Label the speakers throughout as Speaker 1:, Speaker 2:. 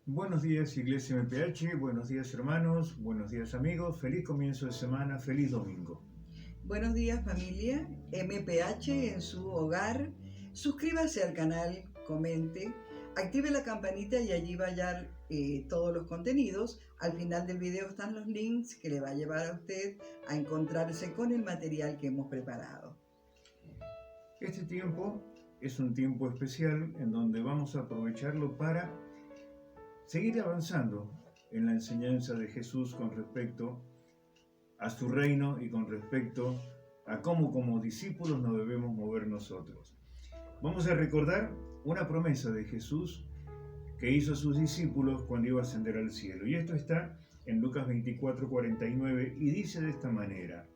Speaker 1: Buenos días, Iglesia MPH, buenos días hermanos, buenos días amigos, feliz comienzo de semana, feliz domingo.
Speaker 2: Buenos días familia, MPH en su hogar. Suscríbase al canal, comente, active la campanita y allí va a hallar todos los contenidos. Al final del video están los links que le va a llevar a usted a encontrarse con el material que hemos preparado.
Speaker 1: Este tiempo es un tiempo especial en donde vamos a aprovecharlo para seguir avanzando en la enseñanza de Jesús con respecto a su reino y con respecto a cómo como discípulos nos debemos mover nosotros. Vamos a recordar una promesa de Jesús que hizo a sus discípulos cuando iba a ascender al cielo. Y esto está en Lucas 24:49 y dice de esta manera: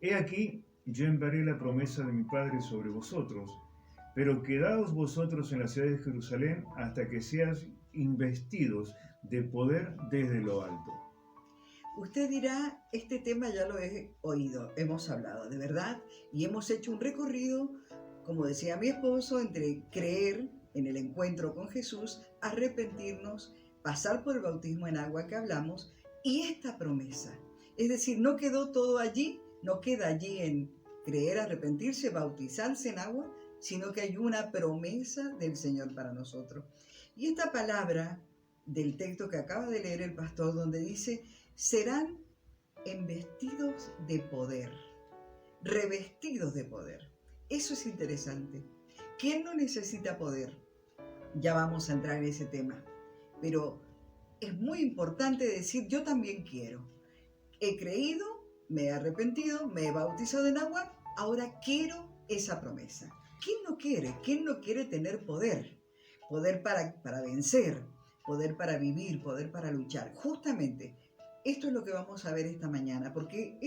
Speaker 1: He aquí, yo enviaré la promesa de mi Padre sobre vosotros, pero quedaos vosotros en la ciudad de Jerusalén hasta que seáis investidos de poder desde lo alto.
Speaker 2: Usted dirá, este tema ya lo he oído, hemos hablado de verdad y hemos hecho un recorrido, como decía mi esposo, entre creer en el encuentro con Jesús, arrepentirnos, pasar por el bautismo en agua que hablamos y esta promesa. Es decir, no quedó todo allí, no queda allí en creer, arrepentirse, bautizarse en agua, sino que hay una promesa del Señor para nosotros. Y esta palabra del texto que acaba de leer el pastor, donde dice: serán embestidos de poder, revestidos de poder. Eso es interesante. ¿Quién no necesita poder? Ya vamos a entrar en ese tema. Pero es muy importante decir, yo también quiero. He creído, me he arrepentido, me he bautizado en agua, ahora quiero esa promesa. ¿Quién no quiere? ¿Quién no quiere tener poder? Poder para vencer, poder para vivir, poder para luchar. Justamente, esto es lo que vamos a ver esta mañana, porque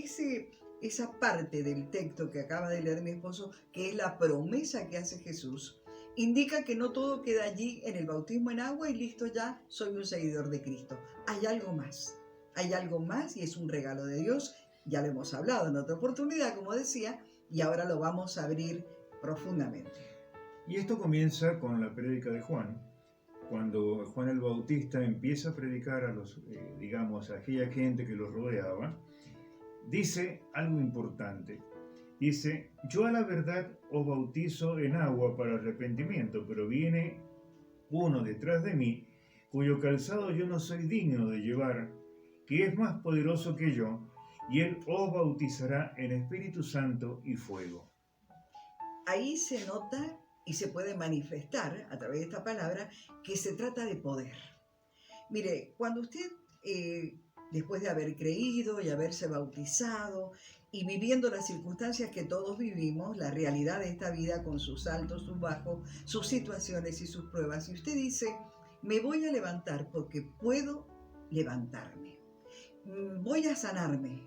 Speaker 2: esa parte del texto que acaba de leer mi esposo, que es la promesa que hace Jesús, indica que no todo queda allí en el bautismo en agua y listo, ya soy un seguidor de Cristo. Hay algo más. Hay algo más y es un regalo de Dios. Ya lo hemos hablado en otra oportunidad, como decía, y ahora lo vamos a abrir profundamente.
Speaker 1: Y esto comienza con la prédica de Juan, cuando Juan el Bautista empieza a predicar a a aquella gente que los rodeaba. Dice algo importante. Dice: yo a la verdad os bautizo en agua para arrepentimiento, pero viene uno detrás de mí, cuyo calzado yo no soy digno de llevar, que es más poderoso que yo, y él os bautizará en Espíritu Santo y fuego.
Speaker 2: Ahí se nota y se puede manifestar a través de esta palabra que se trata de poder. Mire, cuando usted, después de haber creído y haberse bautizado y viviendo las circunstancias que todos vivimos, la realidad de esta vida con sus altos, sus bajos, sus situaciones y sus pruebas, y usted dice: me voy a levantar porque puedo levantarme. Voy a sanarme,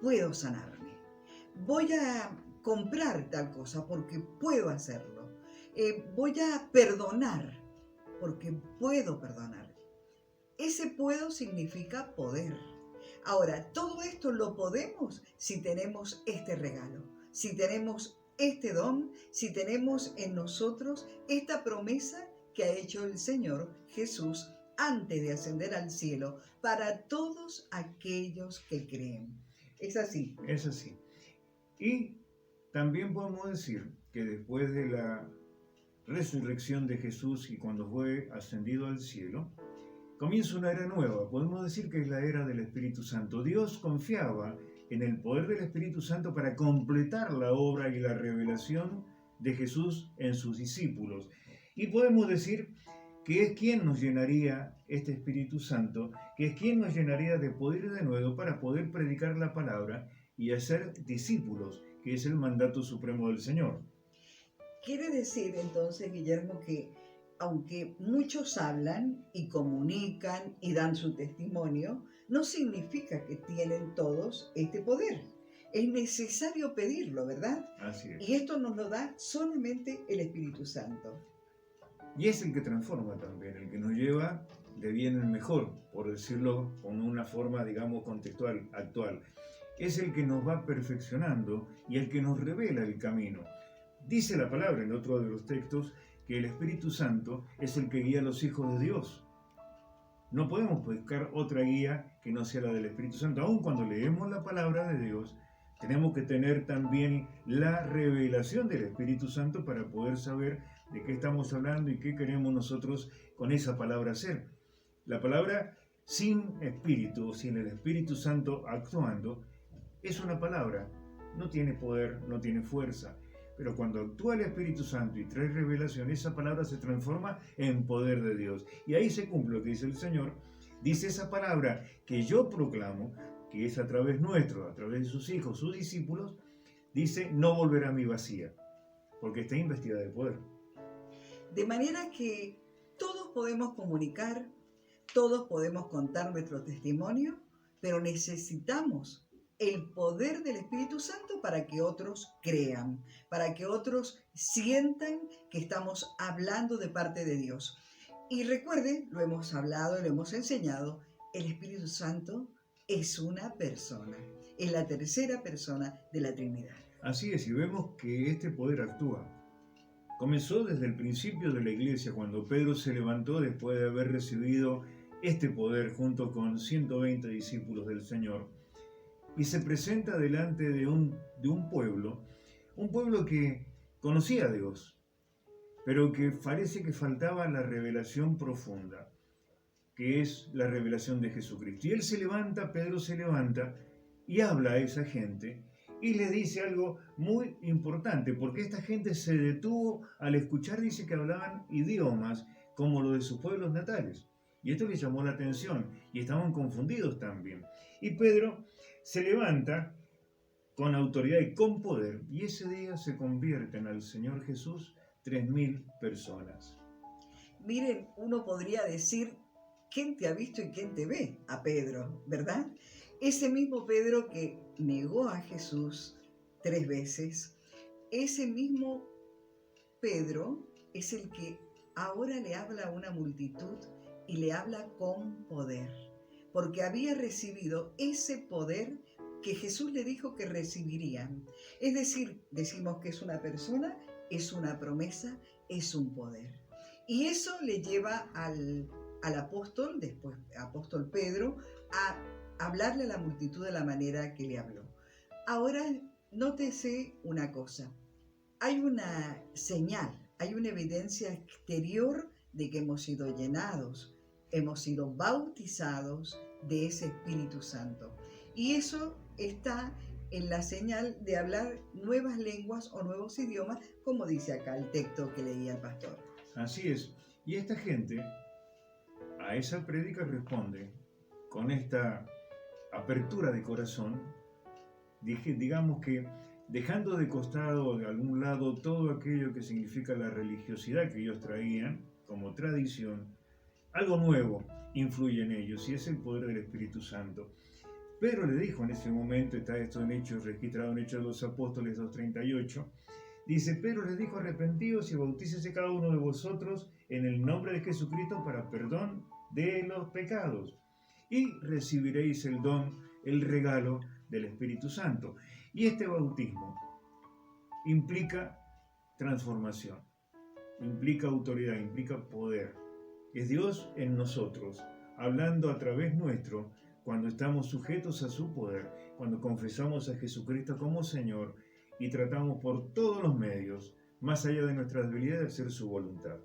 Speaker 2: puedo sanarme. Voy a comprar tal cosa porque puedo hacerlo. Voy a perdonar porque puedo perdonar. Ese puedo significa poder. Ahora, todo esto lo podemos si tenemos este regalo, si tenemos este don, si tenemos en nosotros esta promesa que ha hecho el Señor Jesús antes de ascender al cielo para todos aquellos que creen. Es así.
Speaker 1: Es así. Y también podemos decir que después de la resurrección de Jesús y cuando fue ascendido al cielo, comienza una era nueva. Podemos decir que es la era del Espíritu Santo. Dios confiaba en el poder del Espíritu Santo para completar la obra y la revelación de Jesús en sus discípulos. Y podemos decir que es quien nos llenaría este Espíritu Santo, que es quien nos llenaría de poder de nuevo para poder predicar la palabra y hacer discípulos, que es el mandato supremo del Señor.
Speaker 2: Quiere decir entonces, Guillermo, que aunque muchos hablan y comunican y dan su testimonio, no significa que tienen todos este poder. Es necesario pedirlo, ¿verdad?
Speaker 1: Así es.
Speaker 2: Y esto nos lo da solamente el Espíritu Santo.
Speaker 1: Y es el que transforma también, el que nos lleva de bien en mejor, por decirlo con una forma, digamos, contextual, actual. Es el que nos va perfeccionando y el que nos revela el camino. Dice la palabra en otro de los textos que el Espíritu Santo es el que guía a los hijos de Dios. No podemos buscar otra guía que no sea la del Espíritu Santo. Aun cuando leemos la palabra de Dios, tenemos que tener también la revelación del Espíritu Santo para poder saber de qué estamos hablando y qué queremos nosotros con esa palabra hacer. La palabra sin Espíritu, sin el Espíritu Santo actuando, es una palabra, no tiene poder, no tiene fuerza. Pero cuando actúa el Espíritu Santo y trae revelación, esa palabra se transforma en poder de Dios. Y ahí se cumple lo que dice el Señor. Dice esa palabra que yo proclamo, que es a través nuestro, a través de sus hijos, sus discípulos, dice, no volverá a mí vacía, porque está investida de poder.
Speaker 2: De manera que todos podemos comunicar, todos podemos contar nuestro testimonio, pero necesitamos el poder del Espíritu Santo para que otros crean, para que otros sientan que estamos hablando de parte de Dios. Y recuerden, lo hemos hablado y lo hemos enseñado, el Espíritu Santo es una persona, es la tercera persona de la Trinidad.
Speaker 1: Así es, y vemos que este poder actúa. Comenzó desde el principio de la iglesia, cuando Pedro se levantó después de haber recibido este poder junto con 120 discípulos del Señor, y se presenta delante de un pueblo que conocía a Dios, pero que parece que faltaba la revelación profunda, que es la revelación de Jesucristo. Y él se levanta, Pedro se levanta y habla a esa gente y le dice algo muy importante, porque esta gente se detuvo al escuchar, dice que hablaban idiomas como los de sus pueblos natales. Y esto les llamó la atención y estaban confundidos también. Y Pedro se levanta con autoridad y con poder, y ese día se convierten al Señor Jesús 3.000 personas.
Speaker 2: Miren, uno podría decir, ¿quién te ha visto y quién te ve? A Pedro, ¿verdad? Ese mismo Pedro que negó a Jesús 3 veces, ese mismo Pedro es el que ahora le habla a una multitud y le habla con poder, porque había recibido ese poder que Jesús le dijo que recibirían. Es decir, decimos que es una persona, es una promesa, es un poder. Y eso le lleva al apóstol, después apóstol Pedro, a hablarle a la multitud de la manera que le habló. Ahora, nótese una cosa. Hay una señal, hay una evidencia exterior de que hemos sido llenados, hemos sido bautizados de ese Espíritu Santo. Y eso está en la señal de hablar nuevas lenguas o nuevos idiomas, como dice acá el texto que leía el pastor.
Speaker 1: Así es. Y esta gente a esa prédica responde con esta apertura de corazón, digamos que dejando de costado de algún lado todo aquello que significa la religiosidad que ellos traían como tradición, algo nuevo influye en ellos y es el poder del Espíritu Santo. Pedro le dijo en ese momento, está esto en Hechos, registrado en Hechos de los Apóstoles 2:38, dice, Pedro les dijo, arrepentíos y bautícese cada uno de vosotros en el nombre de Jesucristo para perdón de los pecados y recibiréis el don, el regalo del Espíritu Santo. Y este bautismo implica transformación, implica autoridad, implica poder. Es Dios en nosotros, hablando a través nuestro, cuando estamos sujetos a su poder, cuando confesamos a Jesucristo como Señor y tratamos por todos los medios, más allá de nuestras habilidades, de hacer su voluntad.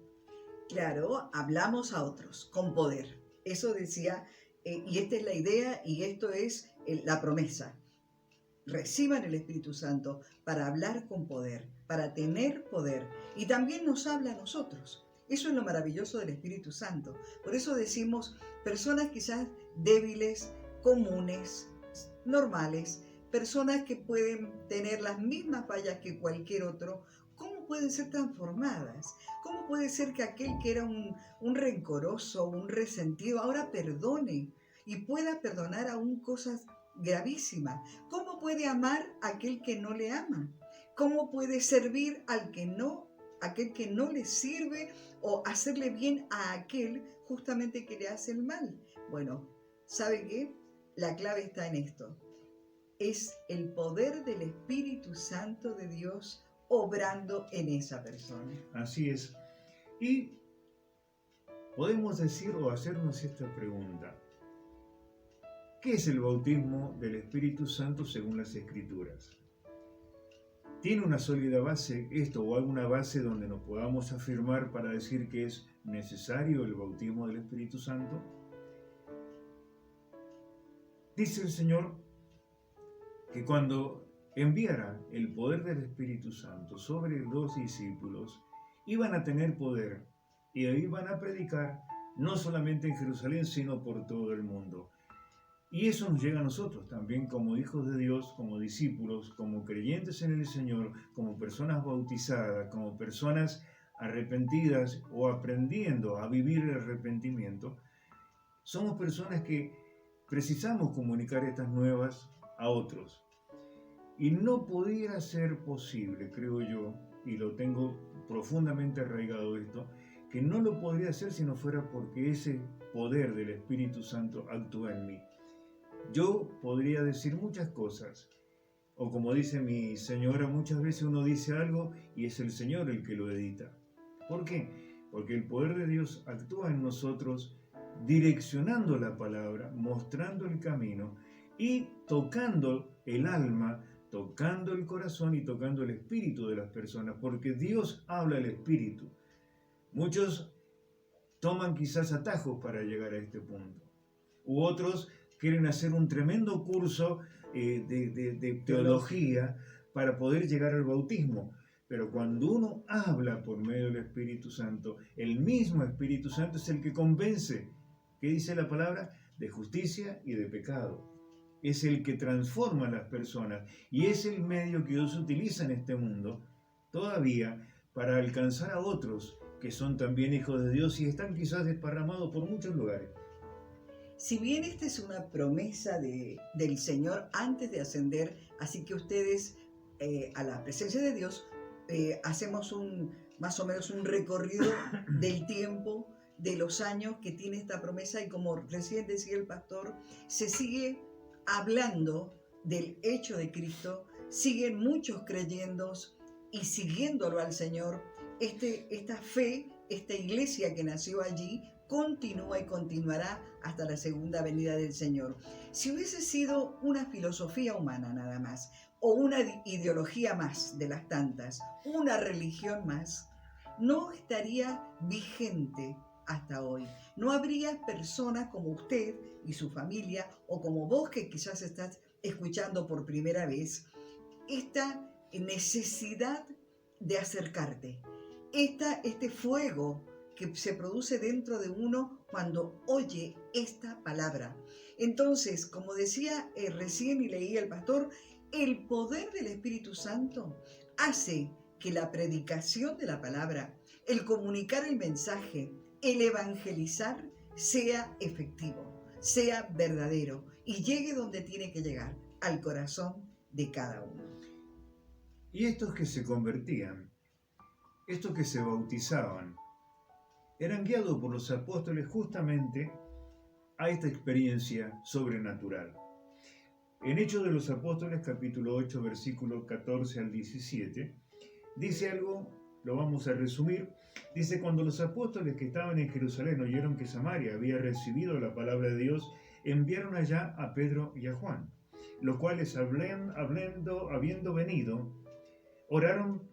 Speaker 2: Claro, hablamos a otros con poder. Eso decía, y esta es la idea y esto es la promesa. Reciban el Espíritu Santo para hablar con poder, para tener poder. Y también nos habla a nosotros. Eso es lo maravilloso del Espíritu Santo. Por eso decimos, personas quizás débiles, comunes, normales, personas que pueden tener las mismas fallas que cualquier otro, ¿cómo pueden ser transformadas? ¿Cómo puede ser que aquel que era un rencoroso, un resentido, ahora perdone y pueda perdonar aún cosas gravísimas? ¿Cómo puede amar a aquel que no le ama? ¿Cómo puede servir al que no, aquel que no le sirve o hacerle bien a aquel justamente que le hace el mal? Bueno, ¿sabe qué? La clave está en esto. Es el poder del Espíritu Santo de Dios obrando en esa persona.
Speaker 1: Así es. Y podemos decir o hacernos esta pregunta. ¿Qué es el bautismo del Espíritu Santo según las Escrituras? ¿Tiene una sólida base esto o alguna base donde nos podamos afirmar para decir que es necesario el bautismo del Espíritu Santo? Dice el Señor que cuando enviara el poder del Espíritu Santo sobre los discípulos, iban a tener poder y iban a predicar no solamente en Jerusalén, sino por todo el mundo. Y eso nos llega a nosotros también como hijos de Dios, como discípulos, como creyentes en el Señor, como personas bautizadas, como personas arrepentidas o aprendiendo a vivir el arrepentimiento. Somos personas que precisamos comunicar estas nuevas a otros. Y no pudiera ser posible, creo yo, y lo tengo profundamente arraigado esto, que no lo podría hacer si no fuera porque ese poder del Espíritu Santo actúa en mí. Yo podría decir muchas cosas, o como dice mi señora, muchas veces uno dice algo y es el Señor el que lo edita. ¿Por qué? Porque el poder de Dios actúa en nosotros direccionando la palabra, mostrando el camino y tocando el alma, tocando el corazón y tocando el espíritu de las personas, porque Dios habla al espíritu. Muchos toman quizás atajos para llegar a este punto, u otros quieren hacer un tremendo curso de teología para poder llegar al bautismo. Pero cuando uno habla por medio del Espíritu Santo, el mismo Espíritu Santo es el que convence, ¿qué dice la palabra? De justicia y de pecado. Es el que transforma a las personas y es el medio que Dios utiliza en este mundo todavía para alcanzar a otros que son también hijos de Dios y están quizás desparramados por muchos lugares.
Speaker 2: Si bien esta es una promesa del Señor antes de ascender, así que ustedes a la presencia de Dios hacemos más o menos un recorrido del tiempo, de los años que tiene esta promesa, y como recién decía el pastor, se sigue hablando del hecho de Cristo, siguen muchos creyendo y siguiéndolo al Señor. Esta fe, esta iglesia que nació allí, continúa y continuará hasta la segunda venida del Señor. Si hubiese sido una filosofía humana nada más, o una ideología más de las tantas, una religión más, no estaría vigente hasta hoy. No habría personas como usted y su familia, o como vos que quizás estás escuchando por primera vez, esta necesidad de acercarte, este fuego que se produce dentro de uno cuando oye esta palabra. Entonces, como decía recién y leía el pastor, el poder del Espíritu Santo hace que la predicación de la palabra, el comunicar el mensaje, el evangelizar sea efectivo, sea verdadero y llegue donde tiene que llegar, al corazón de cada uno.
Speaker 1: Y estos que se convertían, estos que se bautizaban, eran guiados por los apóstoles justamente a esta experiencia sobrenatural. En Hechos de los Apóstoles, capítulo 8, versículo 14 al 17, dice algo, lo vamos a resumir. Dice: cuando los apóstoles que estaban en Jerusalén oyeron que Samaria había recibido la palabra de Dios, enviaron allá a Pedro y a Juan, los cuales, habiendo venido, oraron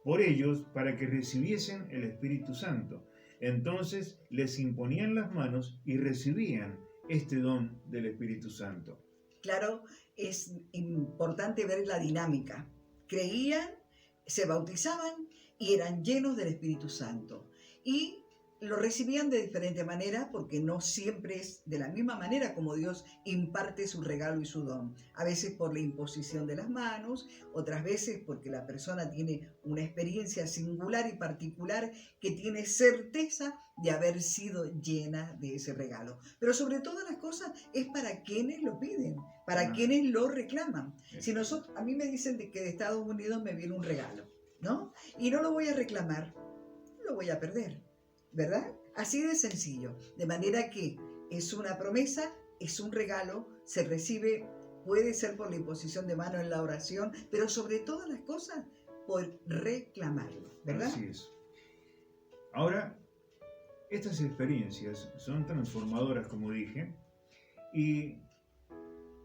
Speaker 1: por ellos para que recibiesen el Espíritu Santo. Entonces les imponían las manos y recibían este don del Espíritu Santo.
Speaker 2: Claro, es importante ver la dinámica. Creían, se bautizaban y eran llenos del Espíritu Santo. Y lo recibían de diferente manera, porque no siempre es de la misma manera como Dios imparte su regalo y su don. A veces por la imposición de las manos, otras veces porque la persona tiene una experiencia singular y particular que tiene certeza de haber sido llena de ese regalo. Pero sobre todas las cosas es para quienes lo piden, para quienes lo reclaman. Si a mí me dicen que de Estados Unidos me viene un regalo, ¿no? Y no lo voy a reclamar, lo voy a perder, ¿verdad? Así de sencillo. De manera que es una promesa, es un regalo, se recibe, puede ser por la imposición de mano en la oración, pero sobre todas las cosas por reclamarlo, ¿verdad?
Speaker 1: Así es. Ahora, Estas experiencias son transformadoras, como dije, y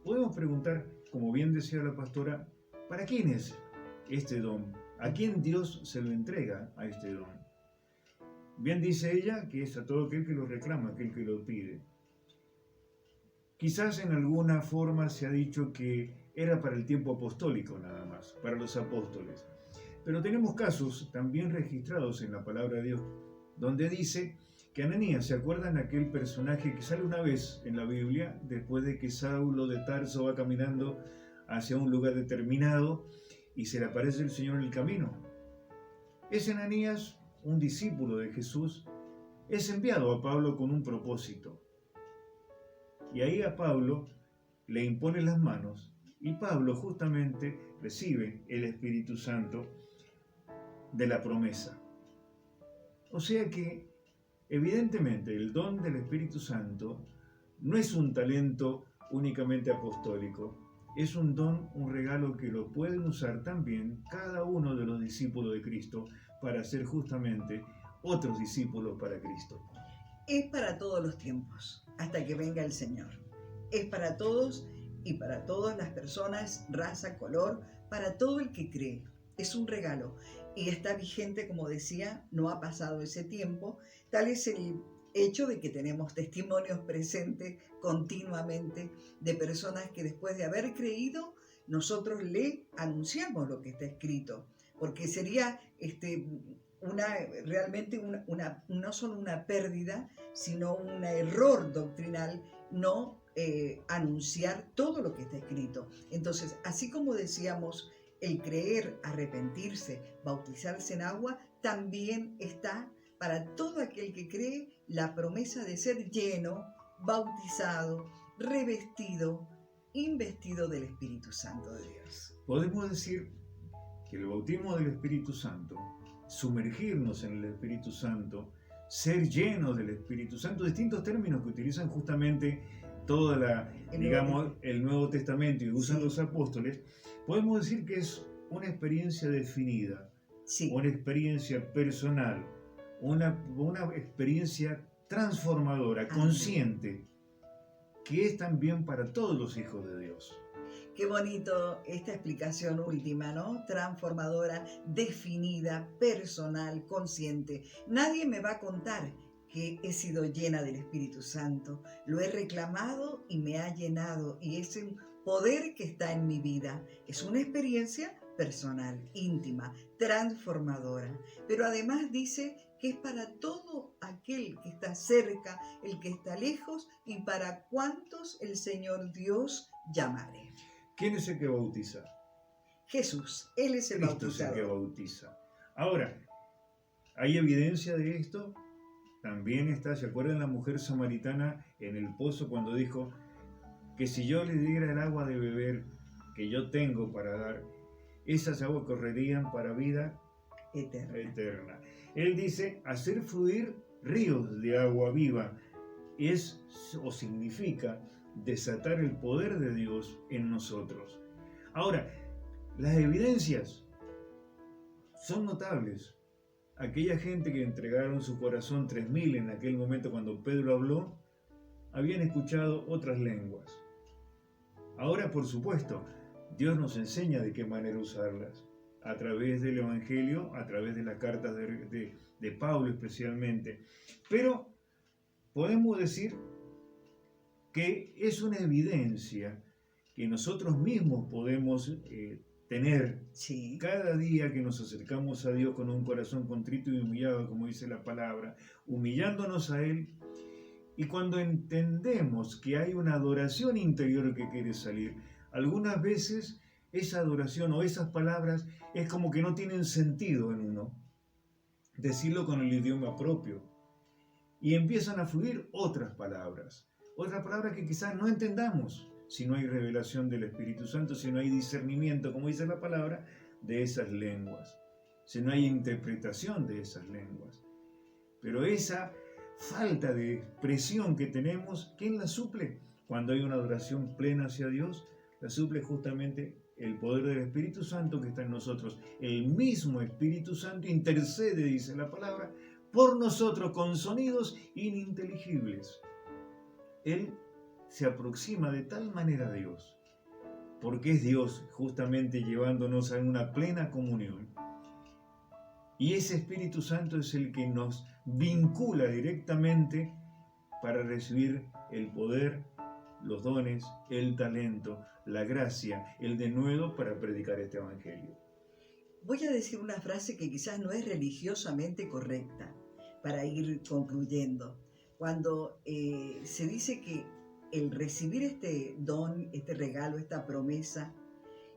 Speaker 1: podemos preguntar, como bien decía la pastora, ¿para quién es este don? ¿A quién Dios se lo entrega a este don? Bien dice ella que es a todo aquel que lo reclama, aquel que lo pide. Quizás en alguna forma se ha dicho que era para el tiempo apostólico nada más, para los apóstoles. Pero tenemos casos también registrados en la palabra de Dios, donde dice que Ananías, ¿se acuerdan aquel personaje que sale una vez en la Biblia, después de que Saulo de Tarso va caminando hacia un lugar determinado y se le aparece el Señor en el camino? Ese Ananías, un discípulo de Jesús, es enviado a Pablo con un propósito. Y ahí a Pablo le impone las manos y Pablo justamente recibe el Espíritu Santo de la promesa. O sea que, evidentemente, el don del Espíritu Santo no es un talento únicamente apostólico, es un don, un regalo que lo pueden usar también cada uno de los discípulos de Cristo para ser justamente otros discípulos para Cristo.
Speaker 2: Es para todos los tiempos, hasta que venga el Señor. Es para todos y para todas las personas, raza, color, para todo el que cree. Es un regalo y está vigente, como decía, no ha pasado ese tiempo. Tal es el hecho de que tenemos testimonios presentes continuamente de personas que después de haber creído, nosotros le anunciamos lo que está escrito, porque sería realmente no solo una pérdida, sino un error doctrinal no anunciar todo lo que está escrito. Entonces, así como decíamos, el creer, arrepentirse, bautizarse en agua, también está para todo aquel que cree la promesa de ser lleno, bautizado, revestido, investido del Espíritu Santo de Dios.
Speaker 1: Podemos decir que el bautismo del Espíritu Santo, sumergirnos en el Espíritu Santo, ser llenos del Espíritu Santo, distintos términos que utilizan justamente el Nuevo Testamento y usan los apóstoles, podemos decir que es una experiencia definida, una experiencia personal, una experiencia transformadora, consciente, que es también para todos los hijos de Dios.
Speaker 2: Qué bonito esta explicación última, ¿no? Transformadora, definida, personal, consciente. Nadie me va a contar que he sido llena del Espíritu Santo. Lo he reclamado y me ha llenado, y es un poder que está en mi vida. Es una experiencia personal, íntima, transformadora. Pero además dice que es para todo aquel que está cerca, el que está lejos, y para cuantos el Señor Dios llamare.
Speaker 1: ¿Quién es el que bautiza?
Speaker 2: Jesús, Él es el
Speaker 1: Cristo
Speaker 2: bautizador.
Speaker 1: Es el que bautiza. Ahora, ¿hay evidencia de esto? También está, ¿se acuerdan la mujer samaritana en el pozo cuando dijo que si yo le diera el agua de beber que yo tengo para dar, esas aguas correrían para vida eterna? Él dice, hacer fluir ríos de agua viva significa desatar el poder de Dios en nosotros. Ahora, las evidencias son notables. Aquella gente que entregaron su corazón, 3.000 en aquel momento cuando Pedro habló, habían escuchado otras lenguas. Ahora, por supuesto, Dios nos enseña de qué manera usarlas, a través del Evangelio, a través de las cartas de Pablo especialmente. Pero podemos decir que es una evidencia que nosotros mismos podemos tener cada día que nos acercamos a Dios con un corazón contrito y humillado, como dice la palabra, humillándonos a Él. Y cuando entendemos que hay una adoración interior que quiere salir, algunas veces esa adoración o esas palabras es como que no tienen sentido en uno. Decirlo con el idioma propio. Y empiezan a fluir otras palabras que quizás no entendamos si no hay revelación del Espíritu Santo, si no hay discernimiento, como dice la palabra, de esas lenguas, si no hay interpretación de esas lenguas. Pero esa falta de expresión que tenemos, ¿quién la suple? Cuando hay una adoración plena hacia Dios, la suple justamente el poder del Espíritu Santo que está en nosotros. El mismo Espíritu Santo intercede, dice la palabra, por nosotros con sonidos ininteligibles. Él se aproxima de tal manera a Dios, porque es Dios justamente llevándonos a una plena comunión. Y ese Espíritu Santo es el que nos vincula directamente para recibir el poder, los dones, el talento, la gracia, el denuedo para predicar este Evangelio.
Speaker 2: Voy a decir una frase que quizás no es religiosamente correcta para ir concluyendo. Cuando se dice que el recibir este don, este regalo, esta promesa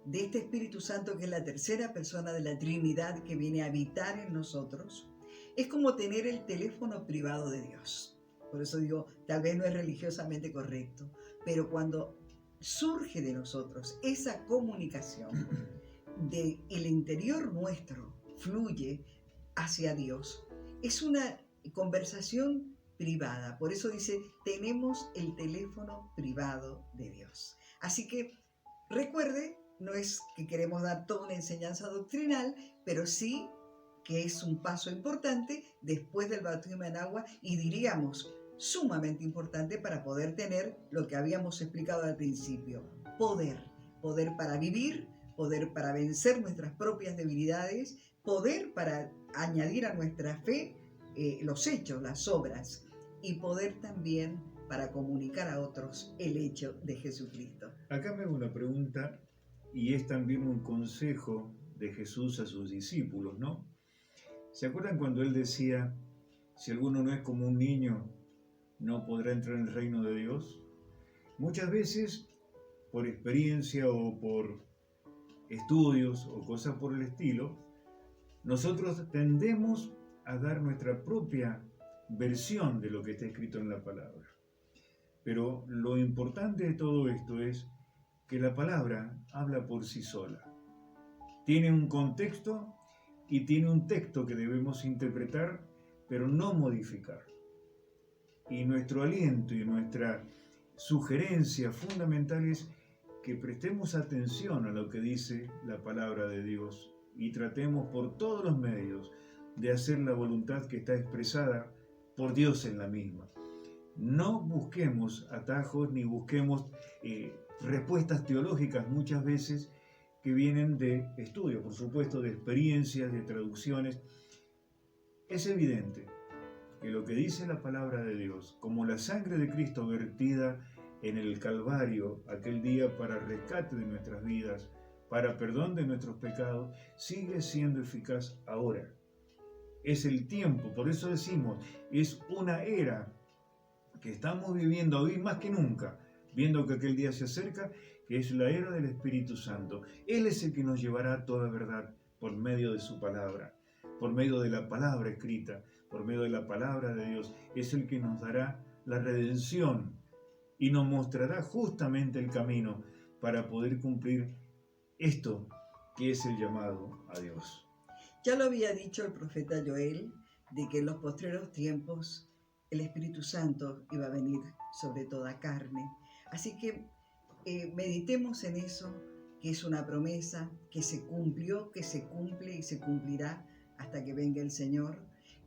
Speaker 2: de este Espíritu Santo, que es la tercera persona de la Trinidad que viene a habitar en nosotros, es como tener el teléfono privado de Dios. Por eso digo, tal vez no es religiosamente correcto, pero cuando surge de nosotros esa comunicación del interior nuestro, fluye hacia Dios, es una conversación privada. Por eso dice, tenemos el teléfono privado de Dios. Así que recuerde, no es que queremos dar toda una enseñanza doctrinal, pero sí que es un paso importante después del bautismo en agua y diríamos sumamente importante para poder tener lo que habíamos explicado al principio, poder para vivir, poder para vencer nuestras propias debilidades, poder para añadir a nuestra fe los hechos, las obras, y poder también para comunicar a otros el hecho de Jesucristo.
Speaker 1: Acá me hago una pregunta, y es también un consejo de Jesús a sus discípulos, ¿no? ¿Se acuerdan cuando Él decía, si alguno no es como un niño, no podrá entrar en el reino de Dios? Muchas veces, por experiencia o por estudios o cosas por el estilo, nosotros tendemos a dar nuestra propia versión de lo que está escrito en la palabra. Pero lo importante de todo esto es que la palabra habla por sí sola. Tiene un contexto y tiene un texto que debemos interpretar, pero no modificar. Y nuestro aliento y nuestra sugerencia fundamental es que prestemos atención a lo que dice la palabra de Dios y tratemos por todos los medios de hacer la voluntad que está expresada por Dios en la misma. No busquemos atajos ni busquemos respuestas teológicas muchas veces que vienen de estudios, por supuesto, de experiencias, de traducciones. Es evidente que lo que dice la palabra de Dios, como la sangre de Cristo vertida en el Calvario aquel día para rescate de nuestras vidas, para perdón de nuestros pecados, sigue siendo eficaz ahora. Es el tiempo, por eso decimos, es una era que estamos viviendo hoy más que nunca, viendo que aquel día se acerca, que es la era del Espíritu Santo. Él es el que nos llevará a toda verdad por medio de su palabra, por medio de la palabra escrita, por medio de la palabra de Dios. Es el que nos dará la redención y nos mostrará justamente el camino para poder cumplir esto que es el llamado a Dios.
Speaker 2: Ya lo había dicho el profeta Joel, de que en los postreros tiempos el Espíritu Santo iba a venir sobre toda carne. Así que meditemos en eso, que es una promesa que se cumplió, que se cumple y se cumplirá hasta que venga el Señor.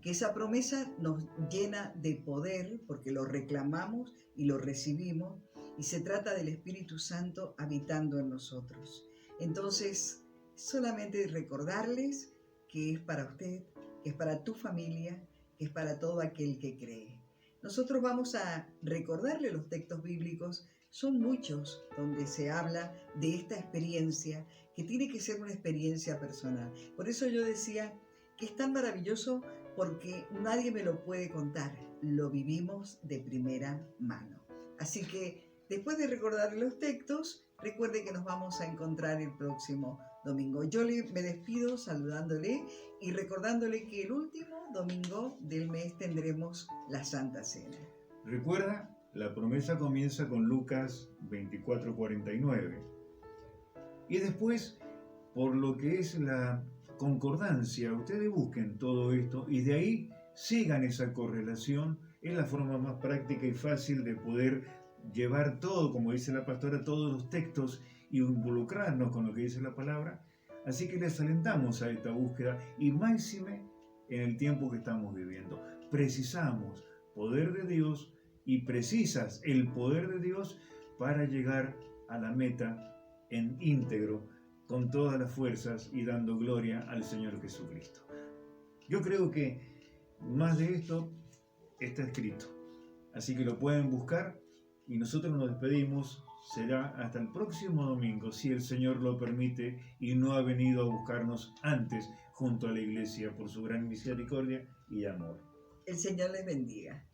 Speaker 2: Que esa promesa nos llena de poder porque lo reclamamos y lo recibimos, y se trata del Espíritu Santo habitando en nosotros. Entonces, solamente recordarles que es para usted, que es para tu familia, que es para todo aquel que cree. Nosotros vamos a recordarle los textos bíblicos, son muchos donde se habla de esta experiencia, que tiene que ser una experiencia personal. Por eso yo decía que es tan maravilloso porque nadie me lo puede contar, lo vivimos de primera mano. Así que después de recordar los textos, recuerde que nos vamos a encontrar el próximo domingo. Yo me despido saludándole y recordándole que el último domingo del mes tendremos la Santa Cena.
Speaker 1: Recuerda, la promesa comienza con Lucas 24:49. Y después, por lo que es la concordancia, ustedes busquen todo esto y de ahí sigan esa correlación. Es la forma más práctica y fácil de poder llevar todo, como dice la pastora, todos los textos y involucrarnos con lo que dice la palabra. Así que les alentamos a esta búsqueda y máxime en el tiempo que estamos viviendo. Precisamos poder de Dios y precisas el poder de Dios para llegar a la meta en íntegro, con todas las fuerzas y dando gloria al Señor Jesucristo. Yo creo que más de esto está escrito, así que lo pueden buscar y nosotros nos despedimos. Será hasta el próximo domingo, si el Señor lo permite y no ha venido a buscarnos antes junto a la iglesia por su gran misericordia y amor.
Speaker 2: El Señor les bendiga.